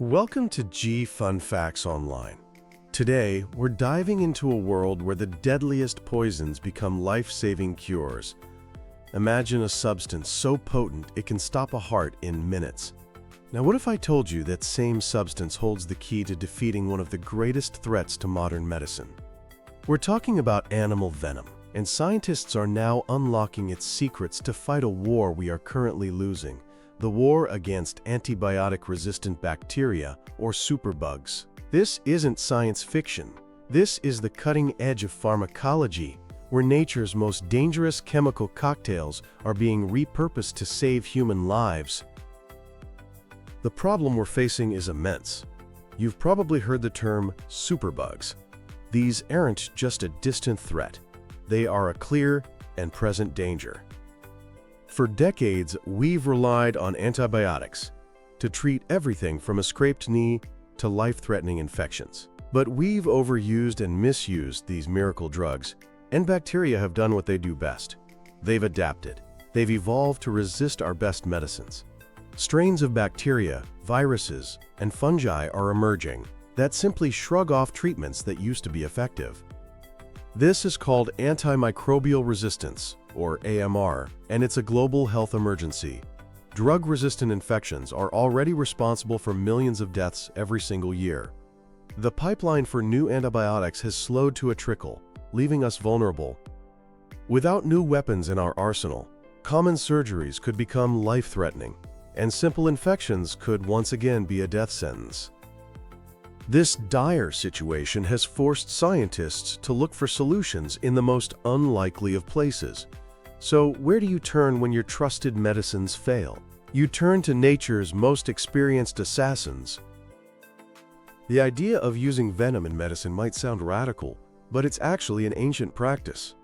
Welcome to G Fun Facts Online. Today, we're diving into a world where the deadliest poisons become life-saving cures. Imagine a substance so potent it can stop a heart in minutes. Now, what if I told you that same substance holds the key to defeating one of the greatest threats to modern medicine? We're talking about animal venom, and scientists are now unlocking its secrets to fight a war we are currently losing. The war against antibiotic-resistant bacteria, or superbugs. This isn't science fiction. This is the cutting edge of pharmacology, where nature's most dangerous chemical cocktails are being repurposed to save human lives. The problem we're facing is immense. You've probably heard the term superbugs. These aren't just a distant threat. They are a clear and present danger. For decades, we've relied on antibiotics to treat everything from a scraped knee to life-threatening infections. But we've overused and misused these miracle drugs, and bacteria have done what they do best. They've adapted. They've evolved to resist our best medicines. Strains of bacteria, viruses, and fungi are emerging that simply shrug off treatments that used to be effective. This is called antimicrobial resistance, or AMR, and it's a global health emergency. Drug-resistant infections are already responsible for millions of deaths every single year. The pipeline for new antibiotics has slowed to a trickle, leaving us vulnerable. Without new weapons in our arsenal, common surgeries could become life-threatening, and simple infections could once again be a death sentence. This dire situation has forced scientists to look for solutions in the most unlikely of places. So, where do you turn when your trusted medicines fail? You turn to nature's most experienced assassins. The idea of using venom in medicine might sound radical, but it's actually an ancient practice.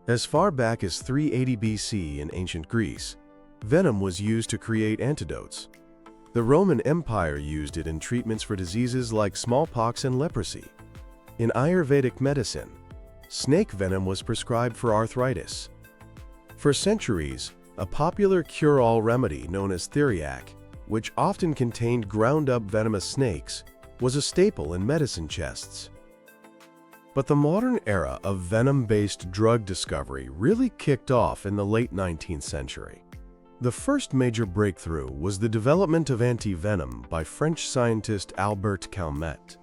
As far back as 380 BC in ancient Greece, venom was used to create antidotes. The Roman Empire used it in treatments for diseases like smallpox and leprosy. In Ayurvedic medicine, snake venom was prescribed for arthritis. For centuries, a popular cure-all remedy known as theriac, which often contained ground-up venomous snakes, was a staple in medicine chests. But the modern era of venom-based drug discovery really kicked off in the late 19th century. The first major breakthrough was the development of anti-venom by French scientist Albert Calmet.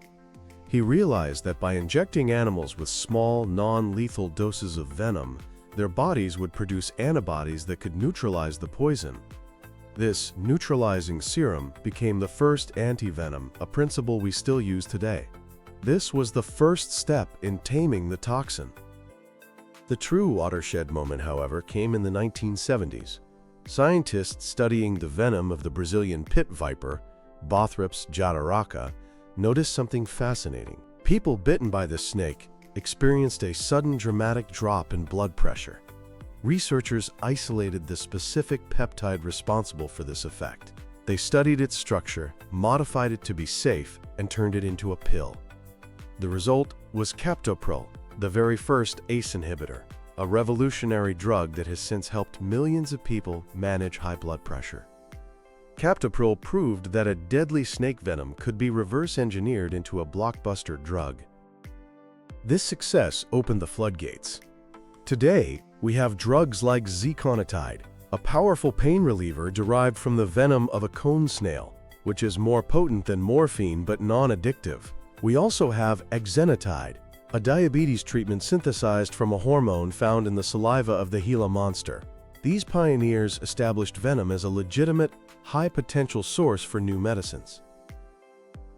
He realized that by injecting animals with small, non-lethal doses of venom, their bodies would produce antibodies that could neutralize the poison. This neutralizing serum became the first anti-venom, a principle we still use today. This was the first step in taming the toxin. The true watershed moment, however, came in the 1970s. Scientists studying the venom of the Brazilian pit viper, Bothrops jataraca, noticed something fascinating. People bitten by this snake experienced a sudden dramatic drop in blood pressure. Researchers isolated the specific peptide responsible for this effect. They studied its structure, modified it to be safe, and turned it into a pill. The result was captopril, the very first ACE inhibitor, a revolutionary drug that has since helped millions of people manage high blood pressure. Captopril proved that a deadly snake venom could be reverse-engineered into a blockbuster drug. This success opened the floodgates. Today, we have drugs like zeconotide, a powerful pain reliever derived from the venom of a cone snail, which is more potent than morphine but non-addictive. We also have exenatide, a diabetes treatment synthesized from a hormone found in the saliva of the Gila monster. These pioneers established venom as a legitimate, high-potential source for new medicines.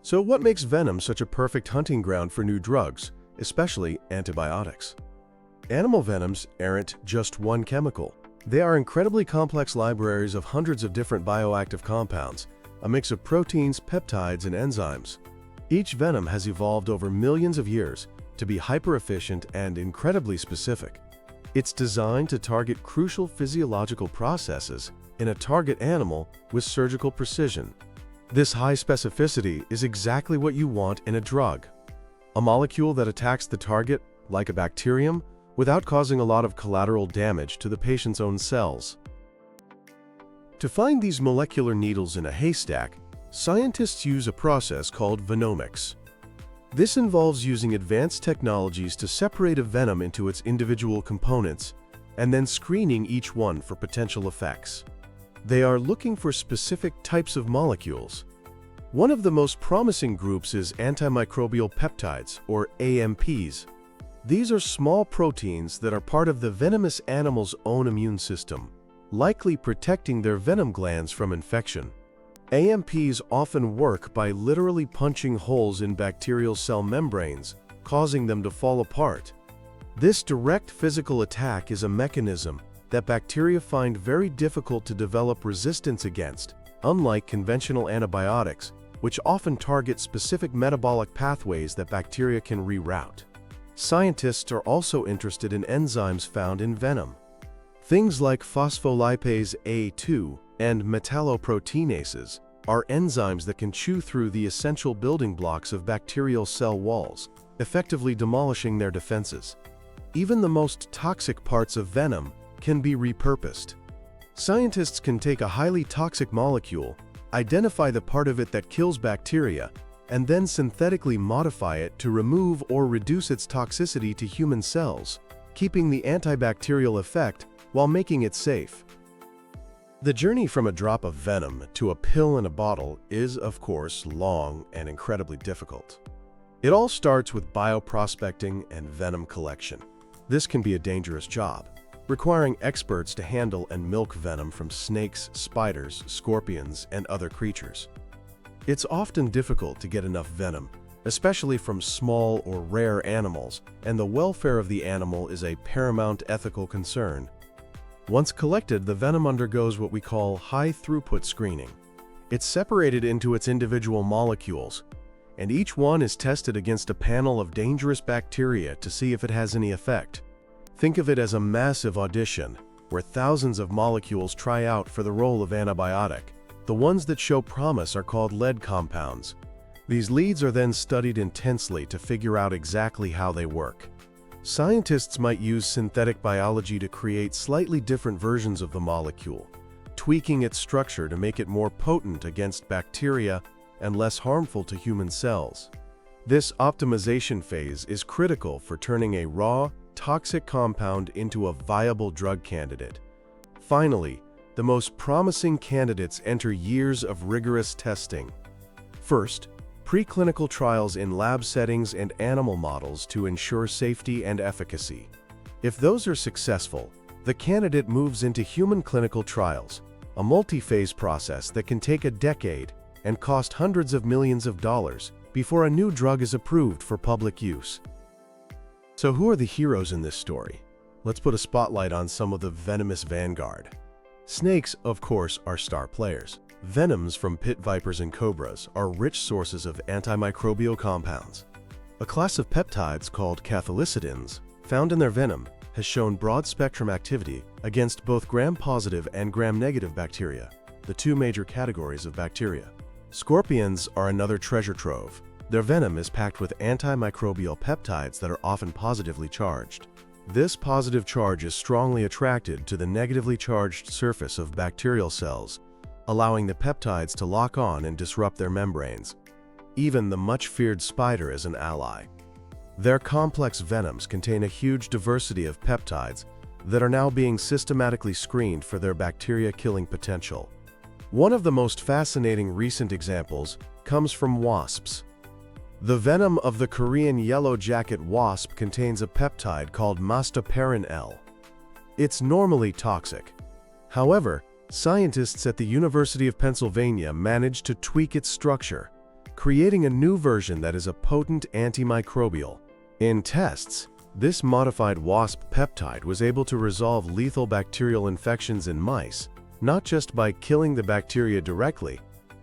So what makes venom such a perfect hunting ground for new drugs, especially antibiotics? Animal venoms aren't just one chemical. They are incredibly complex libraries of hundreds of different bioactive compounds, a mix of proteins, peptides, and enzymes. Each venom has evolved over millions of years to be hyper-efficient and incredibly specific. It's designed to target crucial physiological processes in a target animal with surgical precision. This high specificity is exactly what you want in a drug. A molecule that attacks the target, like a bacterium, without causing a lot of collateral damage to the patient's own cells. To find these molecular needles in a haystack, scientists use a process called venomics. This involves using advanced technologies to separate a venom into its individual components and then screening each one for potential effects. They are looking for specific types of molecules. One of the most promising groups is antimicrobial peptides, or AMPs. These are small proteins that are part of the venomous animal's own immune system, likely protecting their venom glands from infection. AMPs often work by literally punching holes in bacterial cell membranes, causing them to fall apart. This direct physical attack is a mechanism that bacteria find very difficult to develop resistance against, unlike conventional antibiotics, which often target specific metabolic pathways that bacteria can reroute. Scientists are also interested in enzymes found in venom. Things like phospholipase A2 and metalloproteinases are enzymes that can chew through the essential building blocks of bacterial cell walls, effectively demolishing their defenses. Even the most toxic parts of venom can be repurposed. Scientists can take a highly toxic molecule, identify the part of it that kills bacteria, and then synthetically modify it to remove or reduce its toxicity to human cells, keeping the antibacterial effect while making it safe. The journey from a drop of venom to a pill in a bottle is, of course, long and incredibly difficult. It all starts with bioprospecting and venom collection. This can be a dangerous job, requiring experts to handle and milk venom from snakes, spiders, scorpions, and other creatures. It's often difficult to get enough venom, especially from small or rare animals, and the welfare of the animal is a paramount ethical concern. Once collected, the venom undergoes what we call high-throughput screening. It's separated into its individual molecules, and each one is tested against a panel of dangerous bacteria to see if it has any effect. Think of it as a massive audition, where thousands of molecules try out for the role of antibiotic. The ones that show promise are called lead compounds. These leads are then studied intensely to figure out exactly how they work. Scientists might use synthetic biology to create slightly different versions of the molecule, tweaking its structure to make it more potent against bacteria and less harmful to human cells. This optimization phase is critical for turning a raw, toxic compound into a viable drug candidate. Finally, the most promising candidates enter years of rigorous testing. First, preclinical trials in lab settings and animal models to ensure safety and efficacy. If those are successful, the candidate moves into human clinical trials, a multi-phase process that can take a decade and cost hundreds of millions of dollars before a new drug is approved for public use. So who are the heroes in this story? Let's put a spotlight on some of the venomous vanguard. Snakes, of course, are star players. Venoms from pit vipers and cobras are rich sources of antimicrobial compounds. A class of peptides called cathelicidins, found in their venom, has shown broad-spectrum activity against both gram-positive and gram-negative bacteria, the two major categories of bacteria. Scorpions are another treasure trove. Their venom is packed with antimicrobial peptides that are often positively charged. This positive charge is strongly attracted to the negatively charged surface of bacterial cells, allowing the peptides to lock on and disrupt their membranes. Even the much-feared spider is an ally. Their complex venoms contain a huge diversity of peptides that are now being systematically screened for their bacteria-killing potential. One of the most fascinating recent examples comes from wasps. The venom of the Korean yellow jacket wasp contains a peptide called mastoperin L. It's normally toxic. However, scientists at the University of Pennsylvania managed to tweak its structure, creating a new version that is a potent antimicrobial. In tests, this modified wasp peptide was able to resolve lethal bacterial infections in mice, not just by killing the bacteria directly,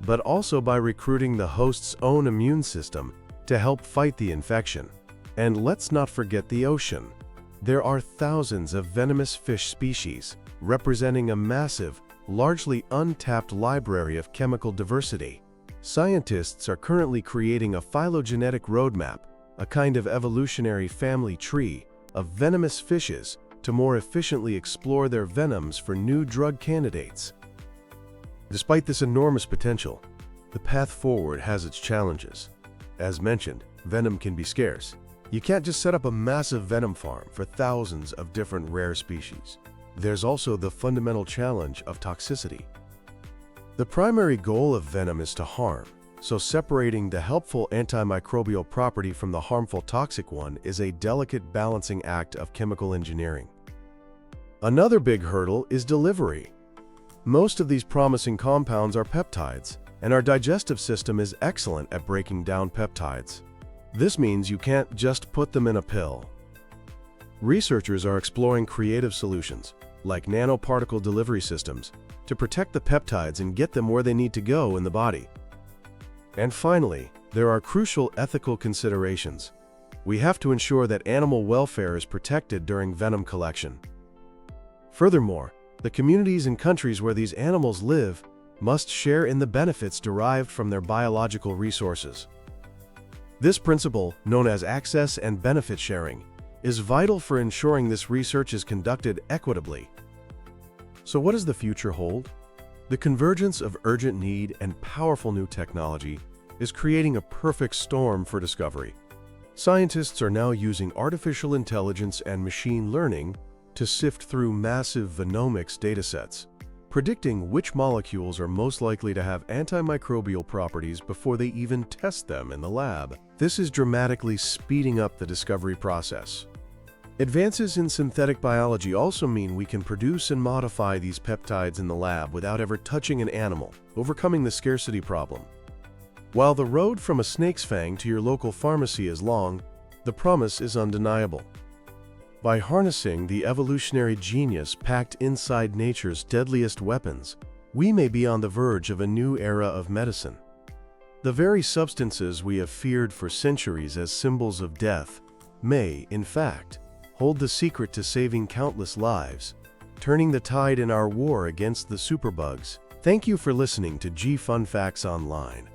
but also by recruiting the host's own immune system to help fight the infection. And let's not forget the ocean. There are thousands of venomous fish species, representing a massive, largely untapped library of chemical diversity. Scientists are currently creating a phylogenetic roadmap, a kind of evolutionary family tree of venomous fishes to more efficiently explore their venoms for new drug candidates. Despite this enormous potential, the path forward has its challenges. As mentioned, venom can be scarce. You can't just set up a massive venom farm for thousands of different rare species. There's also the fundamental challenge of toxicity. The primary goal of venom is to harm, so separating the helpful antimicrobial property from the harmful toxic one is a delicate balancing act of chemical engineering. Another big hurdle is delivery. Most of these promising compounds are peptides, and our digestive system is excellent at breaking down peptides. This means you can't just put them in a pill. Researchers are exploring creative solutions, like nanoparticle delivery systems, to protect the peptides and get them where they need to go in the body. And finally, there are crucial ethical considerations. We have to ensure that animal welfare is protected during venom collection. Furthermore, the communities and countries where these animals live must share in the benefits derived from their biological resources. This principle, known as access and benefit sharing, is vital for ensuring this research is conducted equitably. So what does the future hold? The convergence of urgent need and powerful new technology is creating a perfect storm for discovery. Scientists are now using artificial intelligence and machine learning to sift through massive venomics datasets, predicting which molecules are most likely to have antimicrobial properties before they even test them in the lab. This is dramatically speeding up the discovery process. Advances in synthetic biology also mean we can produce and modify these peptides in the lab without ever touching an animal, overcoming the scarcity problem. While the road from a snake's fang to your local pharmacy is long, the promise is undeniable. By harnessing the evolutionary genius packed inside nature's deadliest weapons, we may be on the verge of a new era of medicine. The very substances we have feared for centuries as symbols of death may, in fact, hold the secret to saving countless lives, turning the tide in our war against the superbugs. Thank you for listening to Fun Facts Online.